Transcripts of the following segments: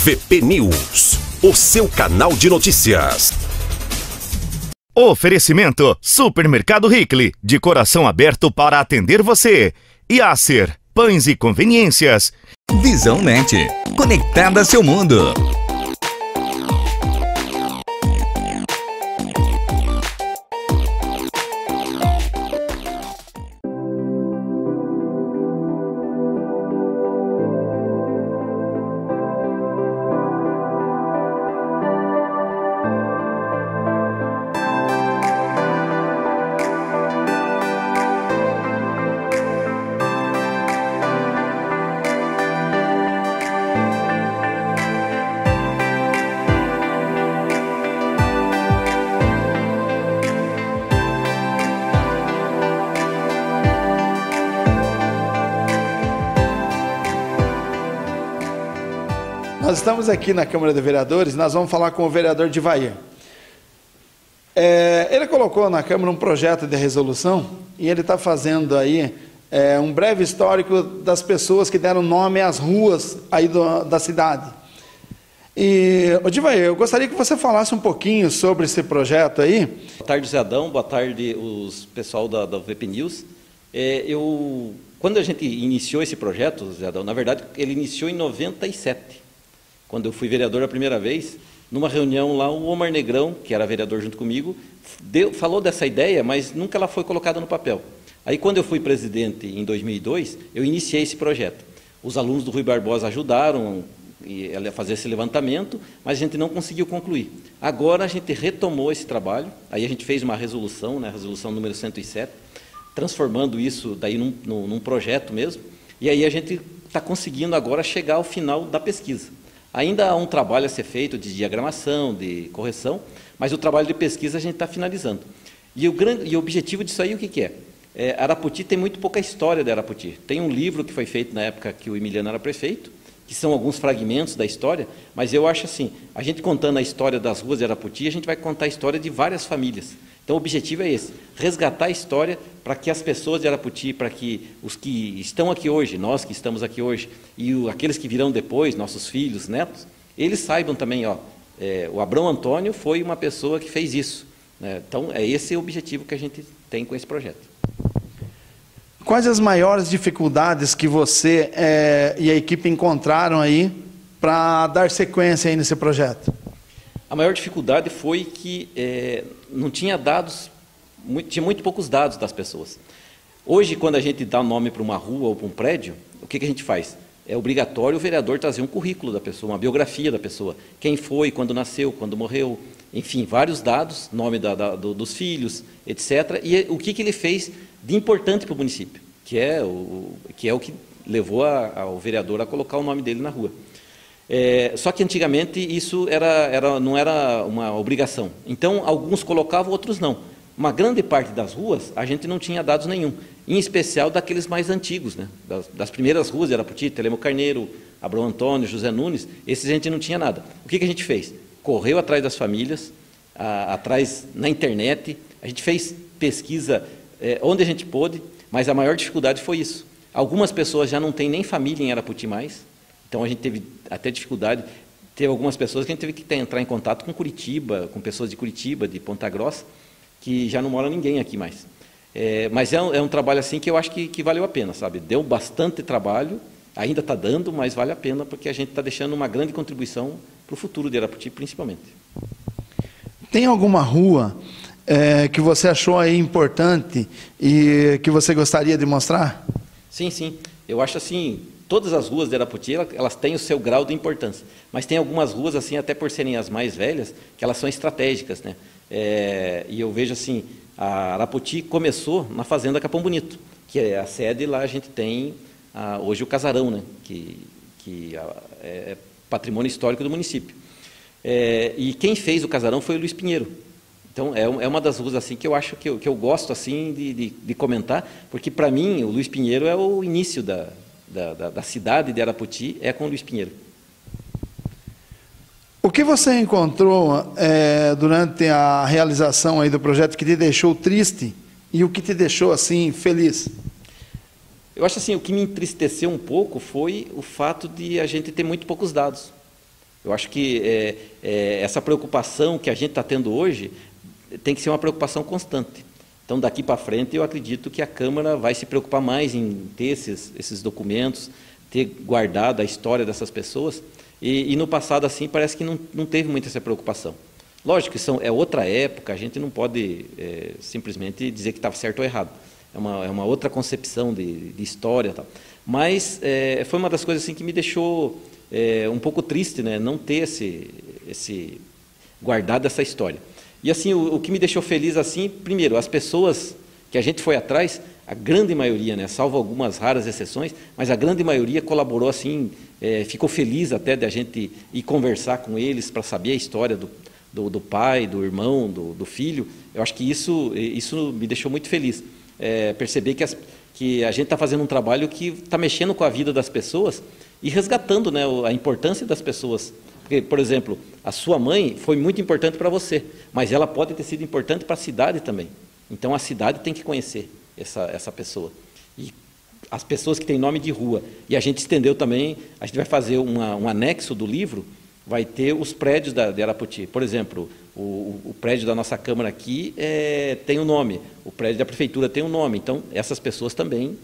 VP News, o seu canal de notícias. Oferecimento Supermercado Rickli, de coração aberto para atender você. Yasser, pães e conveniências. Visão Net, conectada a seu mundo. Nós estamos aqui na Câmara de Vereadores, nós vamos falar com o vereador Divair. Ele colocou na Câmara um projeto de resolução e ele está fazendo aí um breve histórico das pessoas que deram nome às ruas aí da cidade. E, Divair, eu gostaria que você falasse um pouquinho sobre esse projeto aí. Boa tarde, Zé Adão, boa tarde, os pessoal da VP News. Quando a gente iniciou esse projeto, Zé Adão, na verdade, ele iniciou em 97. Quando eu fui vereador a primeira vez, numa reunião lá, o Omar Negrão, que era vereador junto comigo, falou dessa ideia, mas nunca ela foi colocada no papel. Aí, quando eu fui presidente em 2002, eu iniciei esse projeto. Os alunos do Rui Barbosa ajudaram a fazer esse levantamento, mas a gente não conseguiu concluir. Agora a gente retomou esse trabalho, aí a gente fez uma resolução, né, a resolução número 107, transformando isso daí num projeto mesmo, e aí a gente está conseguindo agora chegar ao final da pesquisa. Ainda há um trabalho a ser feito de diagramação, de correção, mas o trabalho de pesquisa a gente está finalizando. E o objetivo disso aí, o que é? Arapoti tem muito pouca história de Arapoti. Tem um livro que foi feito na época que o Emiliano era prefeito, que são alguns fragmentos da história, mas eu acho assim, a gente contando a história das ruas de Arapoti, a gente vai contar a história de várias famílias. Então o objetivo é esse, resgatar a história para que as pessoas de Arapoti, para que os que estão aqui hoje, nós que estamos aqui hoje, e aqueles que virão depois, nossos filhos, netos, eles saibam também, o Abrão Antônio foi uma pessoa que fez isso, né? Então é esse o objetivo que a gente tem com esse projeto. Quais as maiores dificuldades que você e a equipe encontraram aí para dar sequência aí nesse projeto? A maior dificuldade foi que não tinha dados, tinha muito poucos dados das pessoas. Hoje, quando a gente dá nome para uma rua ou para um prédio, o que a gente faz? É obrigatório o vereador trazer um currículo da pessoa, uma biografia da pessoa. Quem foi, quando nasceu, quando morreu, enfim, vários dados, nome dos filhos, etc. E o que ele fez de importante para o município, que é o que levou ao vereador a colocar o nome dele na rua. Só que antigamente isso não era uma obrigação. Então, alguns colocavam, outros não. Uma grande parte das ruas, a gente não tinha dados nenhum, em especial daqueles mais antigos, né? Das primeiras ruas de Arapoti, Telemo Carneiro, Abrão Antônio, José Nunes, esses a gente não tinha nada. O que a gente fez? Correu atrás das famílias, atrás na internet, a gente fez pesquisa onde a gente pôde, mas a maior dificuldade foi isso. Algumas pessoas já não têm nem família em Arapoti mais, então a gente teve até dificuldade. Teve algumas pessoas que a gente teve que entrar em contato com Curitiba, com pessoas de Curitiba, de Ponta Grossa, que já não mora ninguém aqui mais. Mas é um trabalho assim que eu acho que valeu a pena, sabe? Deu bastante trabalho, ainda está dando, mas vale a pena porque a gente está deixando uma grande contribuição para o futuro de Arapoti, principalmente. Tem alguma rua que você achou aí importante e que você gostaria de mostrar? Sim, sim. Eu acho assim, todas as ruas de Arapoti, elas têm o seu grau de importância, mas tem algumas ruas, assim, até por serem as mais velhas, que elas são estratégicas, né? E eu vejo assim, a Arapoti começou na Fazenda Capão Bonito, que é a sede, lá a gente tem hoje o Casarão, né? Que é patrimônio histórico do município. E quem fez o Casarão foi o Luiz Pinheiro. Então, é uma das ruas assim, que eu acho que eu gosto assim, de comentar, porque, para mim, o Luiz Pinheiro é o início da cidade de Arapoti, é com o Luiz Pinheiro. O que você encontrou durante a realização aí do projeto que te deixou triste e o que te deixou assim feliz? Eu acho assim, o que me entristeceu um pouco foi o fato de a gente ter muito poucos dados. Eu acho que essa preocupação que a gente está tendo hoje tem que ser uma preocupação constante. Então, daqui para frente, eu acredito que a Câmara vai se preocupar mais em ter esses documentos, ter guardado a história dessas pessoas, e no passado, assim, parece que não teve muita essa preocupação. Lógico que é outra época, a gente não pode simplesmente dizer que estava certo ou errado. É uma outra concepção de história e tal. Mas foi uma das coisas assim, que me deixou um pouco triste, né, não ter guardado essa história. E assim, o que me deixou feliz, assim, primeiro, as pessoas que a gente foi atrás, a grande maioria, né, salvo algumas raras exceções, mas a grande maioria colaborou, assim, ficou feliz até de a gente ir conversar com eles para saber a história do pai, do irmão, do filho. Eu acho que isso me deixou muito feliz. Perceber que a gente está fazendo um trabalho que está mexendo com a vida das pessoas e resgatando, né, a importância das pessoas. Porque, por exemplo, a sua mãe foi muito importante para você, mas ela pode ter sido importante para a cidade também. Então, a cidade tem que conhecer essa pessoa. E as pessoas que têm nome de rua. E a gente estendeu também, a gente vai fazer um anexo do livro, vai ter os prédios de Arapoti. Por exemplo, o prédio da nossa Câmara aqui tem um nome, o prédio da Prefeitura tem um nome. Então, essas pessoas também,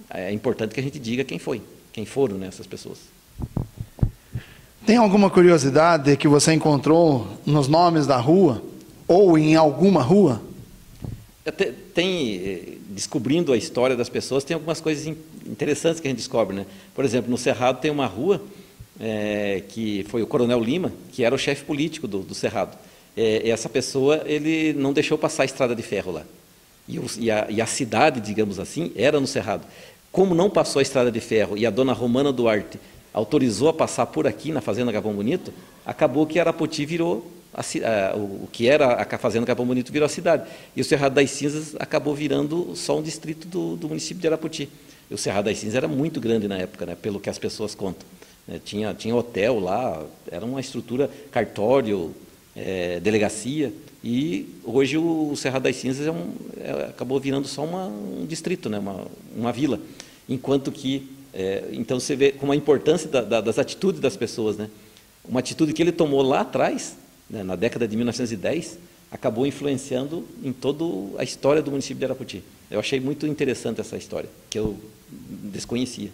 é importante que a gente diga quem foram, né, essas pessoas. Tem alguma curiosidade que você encontrou nos nomes da rua, ou em alguma rua? Descobrindo a história das pessoas, tem algumas coisas interessantes que a gente descobre, né? Por exemplo, no Cerrado tem uma rua, que foi o Coronel Lima, que era o chefe político do Cerrado. Essa pessoa, ele não deixou passar a estrada de ferro lá. E a cidade, digamos assim, era no Cerrado. Como não passou a estrada de ferro e a dona Romana Duarte autorizou a passar por aqui, na Fazenda Capão Bonito, acabou que Arapoti virou, o que era a Fazenda Capão Bonito virou a cidade. E o Cerrado das Cinzas acabou virando só um distrito do município de Arapoti. E o Cerrado das Cinzas era muito grande na época, né, pelo que as pessoas contam. Tinha hotel lá, era uma estrutura, cartório, delegacia, e hoje o Cerrado das Cinzas acabou virando só um distrito, né, uma vila. Enquanto que, então você vê como a importância das atitudes das pessoas, né? Uma atitude que ele tomou lá atrás, né, na década de 1910, acabou influenciando em toda a história do município de Arapoti. Eu achei muito interessante essa história, que eu desconhecia.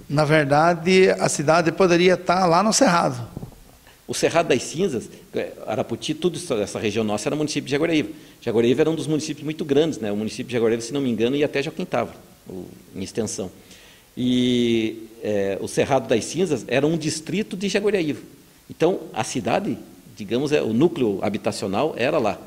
Na verdade, a cidade poderia estar lá no Cerrado. O Cerrado das Cinzas, Arapoti, tudo essa região nossa era município de Jaguariúna. Jaguariúna era um dos municípios muito grandes, né? O município de Jaguariúna, se não me engano, ia até Joaquim-Távora, em extensão. E o Cerrado das Cinzas era um distrito de Jaguariúna. Então, a cidade, digamos, o núcleo habitacional era lá.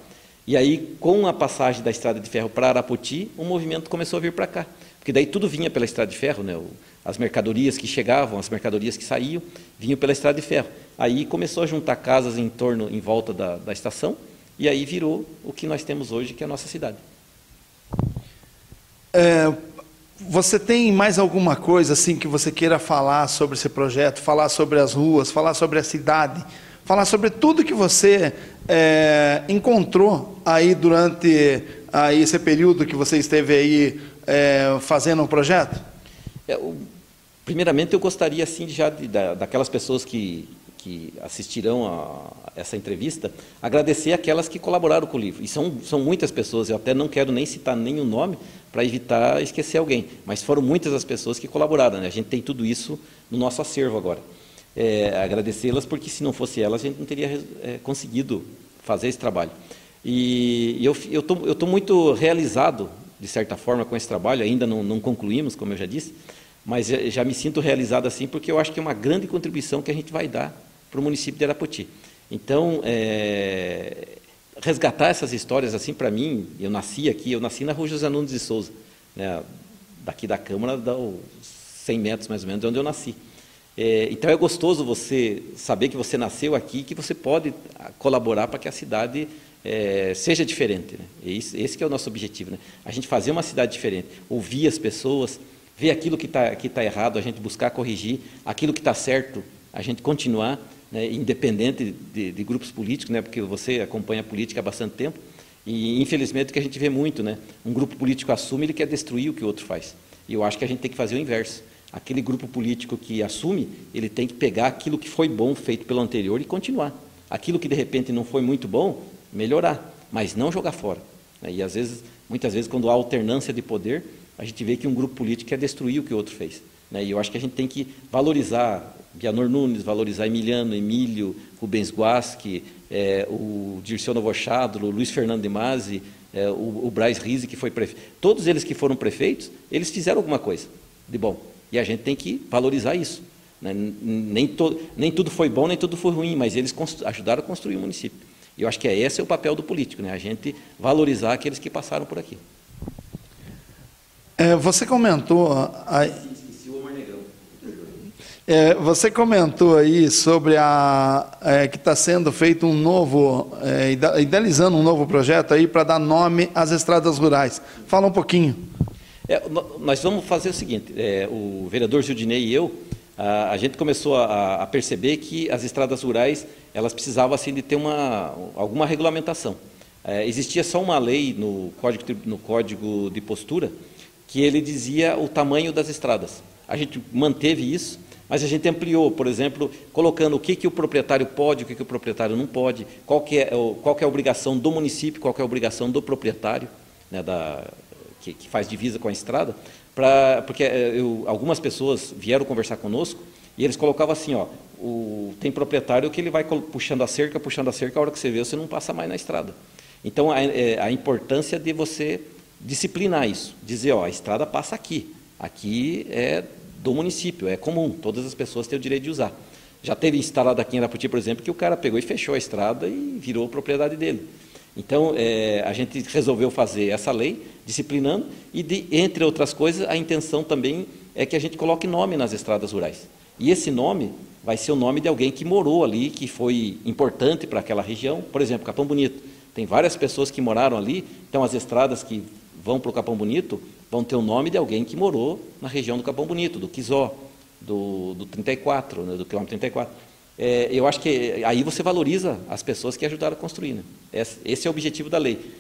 E aí, com a passagem da estrada de ferro para Arapoti, o movimento começou a vir para cá. Porque daí tudo vinha pela estrada de ferro, né? As mercadorias que chegavam, as mercadorias que saíam, vinham pela estrada de ferro. Aí começou a juntar casas em volta da estação, e aí virou o que nós temos hoje, que é a nossa cidade. Você tem mais alguma coisa assim que você queira falar sobre esse projeto, falar sobre as ruas, falar sobre a cidade, falar sobre tudo que você encontrou aí durante esse período que você esteve aí fazendo um projeto? Primeiramente, eu gostaria assim, daquelas pessoas que assistirão a essa entrevista, agradecer aquelas que colaboraram com o livro. E são muitas pessoas, eu até não quero nem citar nenhum nome para evitar esquecer alguém, mas foram muitas as pessoas que colaboraram, né? A gente tem tudo isso no nosso acervo agora. Agradecê-las, porque se não fosse elas, a gente não teria conseguido fazer esse trabalho. E eu estou muito realizado, de certa forma, com esse trabalho. Ainda não concluímos, como eu já disse, mas já me sinto realizado assim, porque eu acho que é uma grande contribuição que a gente vai dar para o município de Arapoti. Então, resgatar essas histórias, assim, para mim, eu nasci na Rua José Nunes de Souza, né, daqui da Câmara, dá 100 metros mais ou menos de onde eu nasci. Então é gostoso você saber que você nasceu aqui, que você pode colaborar para que a cidade seja diferente, né? Esse que é o nosso objetivo, né? A gente fazer uma cidade diferente, ouvir as pessoas, ver aquilo que tá errado, a gente buscar corrigir, aquilo que está certo, a gente continuar, né, independente de grupos políticos, né, porque você acompanha a política há bastante tempo, e infelizmente o que a gente vê muito, né, um grupo político assume, ele quer destruir o que o outro faz. E eu acho que a gente tem que fazer o inverso. Aquele grupo político que assume, ele tem que pegar aquilo que foi bom feito pelo anterior e continuar. Aquilo que de repente não foi muito bom, melhorar, mas não jogar fora. E às vezes, muitas vezes, quando há alternância de poder, a gente vê que um grupo político quer destruir o que o outro fez. E eu acho que a gente tem que valorizar Bianor Nunes, valorizar Emiliano, Emílio, Rubens Guasque, o Dirceu Novochado, o Luiz Fernando de Masi, o Braz Rizzi, que foi prefeito. Todos eles que foram prefeitos, eles fizeram alguma coisa de bom. E a gente tem que valorizar isso. Nem tudo foi bom, nem tudo foi ruim, mas eles ajudaram a construir o município. E eu acho que esse é o papel do político, a gente valorizar aqueles que passaram por aqui. Você comentou... você comentou aí sobre que está sendo feito um novo, idealizando um novo projeto aí para dar nome às estradas rurais. Fala um pouquinho. Nós vamos fazer o seguinte, o vereador Gildinei e eu, a gente começou a perceber que as estradas rurais, elas precisavam assim, de ter alguma regulamentação. Existia só uma lei no Código de Postura que ele dizia o tamanho das estradas. A gente manteve isso, mas a gente ampliou, por exemplo, colocando o que o proprietário pode, o que o proprietário não pode, qual que é a obrigação do município, qual que é a obrigação do proprietário, né, que faz divisa com a estrada, porque algumas pessoas vieram conversar conosco e eles colocavam assim, tem proprietário que ele vai puxando a cerca, a hora que você vê, você não passa mais na estrada. Então, a importância de você disciplinar isso, dizer, a estrada passa aqui é do município, é comum, todas as pessoas têm o direito de usar. Já teve instalado aqui em Arapoti, por exemplo, que o cara pegou e fechou a estrada e virou propriedade dele. Então, a gente resolveu fazer essa lei, disciplinando, e, entre outras coisas, a intenção também é que a gente coloque nome nas estradas rurais. E esse nome vai ser o nome de alguém que morou ali, que foi importante para aquela região. Por exemplo, Capão Bonito. Tem várias pessoas que moraram ali, então as estradas que vão para o Capão Bonito vão ter o nome de alguém que morou na região do Capão Bonito, do Quizó, do 34, né, do quilômetro 34. Eu acho que aí você valoriza as pessoas que ajudaram a construir. Né? Esse é o objetivo da lei.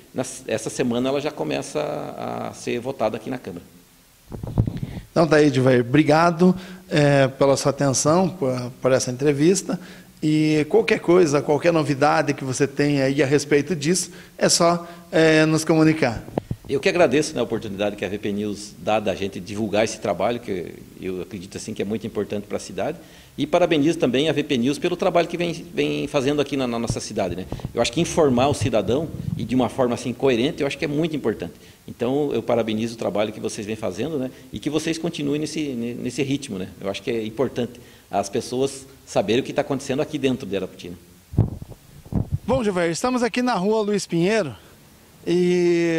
Essa semana ela já começa a ser votada aqui na Câmara. Então, daí, Edvair, obrigado pela sua atenção, por essa entrevista. E qualquer coisa, qualquer novidade que você tenha aí a respeito disso, é só nos comunicar. Eu que agradeço, né, a oportunidade que a VP News dá da gente divulgar esse trabalho, que eu acredito assim, que é muito importante para a cidade. E parabenizo também a VP News pelo trabalho que vem fazendo aqui na nossa cidade. Né? Eu acho que informar o cidadão, e de uma forma assim, coerente, eu acho que é muito importante. Então, eu parabenizo o trabalho que vocês vêm fazendo, né? E que vocês continuem nesse ritmo. Né? Eu acho que é importante as pessoas saberem o que está acontecendo aqui dentro de Arapoti. Né? Bom, Gilver, estamos aqui na rua Luiz Pinheiro, e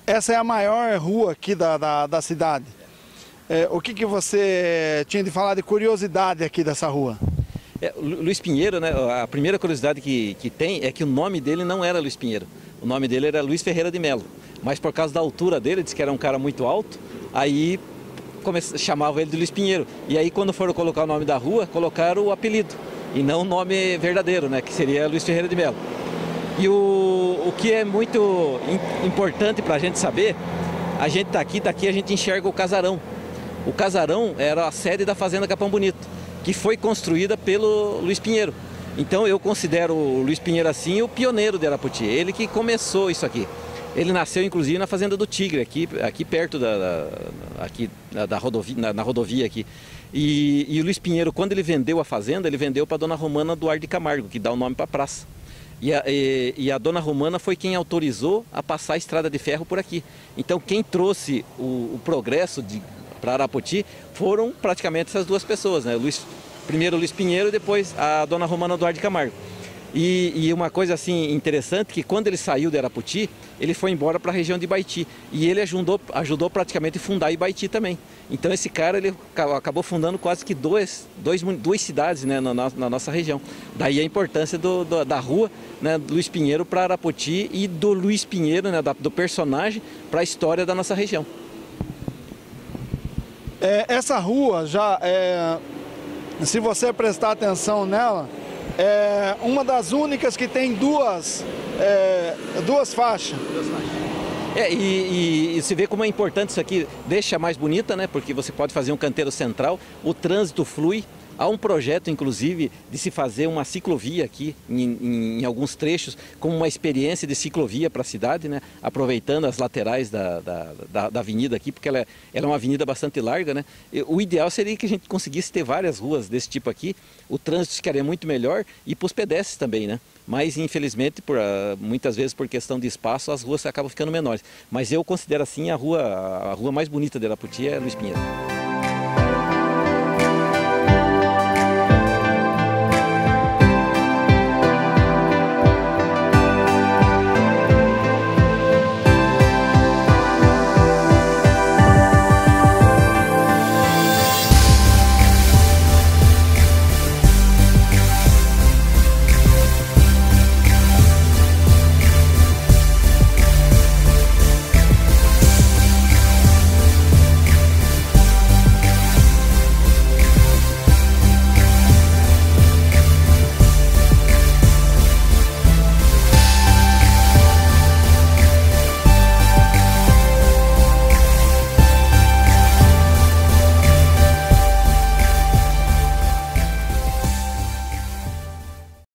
essa é a maior rua aqui da cidade. O que você tinha de falar de curiosidade aqui dessa rua? Luiz Pinheiro, né, a primeira curiosidade que tem é que o nome dele não era Luiz Pinheiro. O nome dele era Luiz Ferreira de Melo. Mas por causa da altura dele, disse que era um cara muito alto, aí chamavam ele de Luiz Pinheiro. E aí quando foram colocar o nome da rua, colocaram o apelido, e não o nome verdadeiro, né, que seria Luiz Ferreira de Melo. E o que é muito importante para a gente saber, a gente está aqui, daqui a gente enxerga o casarão. O casarão era a sede da Fazenda Capão Bonito, que foi construída pelo Luiz Pinheiro. Então eu considero o Luiz Pinheiro assim o pioneiro de Arapoti, ele que começou isso aqui. Ele nasceu inclusive na Fazenda do Tigre, aqui perto da rodovia, na rodovia aqui. E o Luiz Pinheiro, quando ele vendeu a fazenda, ele vendeu para a dona Romana Duarte de Camargo, que dá o nome para a praça. E a dona Romana foi quem autorizou a passar a estrada de ferro por aqui. Então quem trouxe o progresso para Arapoti foram praticamente essas duas pessoas, né? Primeiro o Luiz Pinheiro e depois a dona Romana Duarte de Camargo. E uma coisa assim interessante, que quando ele saiu de Arapoti, ele foi embora para a região de Ibaiti. E ele ajudou praticamente a fundar Ibaiti também. Então esse cara ele acabou fundando quase que duas cidades, né, na nossa região. Daí a importância da rua, né, Luiz Pinheiro para Arapoti, e do Luiz Pinheiro, né, do personagem, para a história da nossa região. Essa rua, se você prestar atenção nela, é uma das únicas que tem duas faixas. E se vê como é importante isso aqui, deixa mais bonita, né? Porque você pode fazer um canteiro central, o trânsito flui. Há um projeto, inclusive, de se fazer uma ciclovia aqui, em alguns trechos, como uma experiência de ciclovia para a cidade, né? Aproveitando as laterais da avenida aqui, porque ela é uma avenida bastante larga, né? O ideal seria que a gente conseguisse ter várias ruas desse tipo aqui, o trânsito ficaria muito melhor e para os pedestres também, né? Mas, infelizmente, muitas vezes por questão de espaço, as ruas acabam ficando menores. Mas eu considero assim a rua mais bonita de Arapoti é Luiz Pinheiro.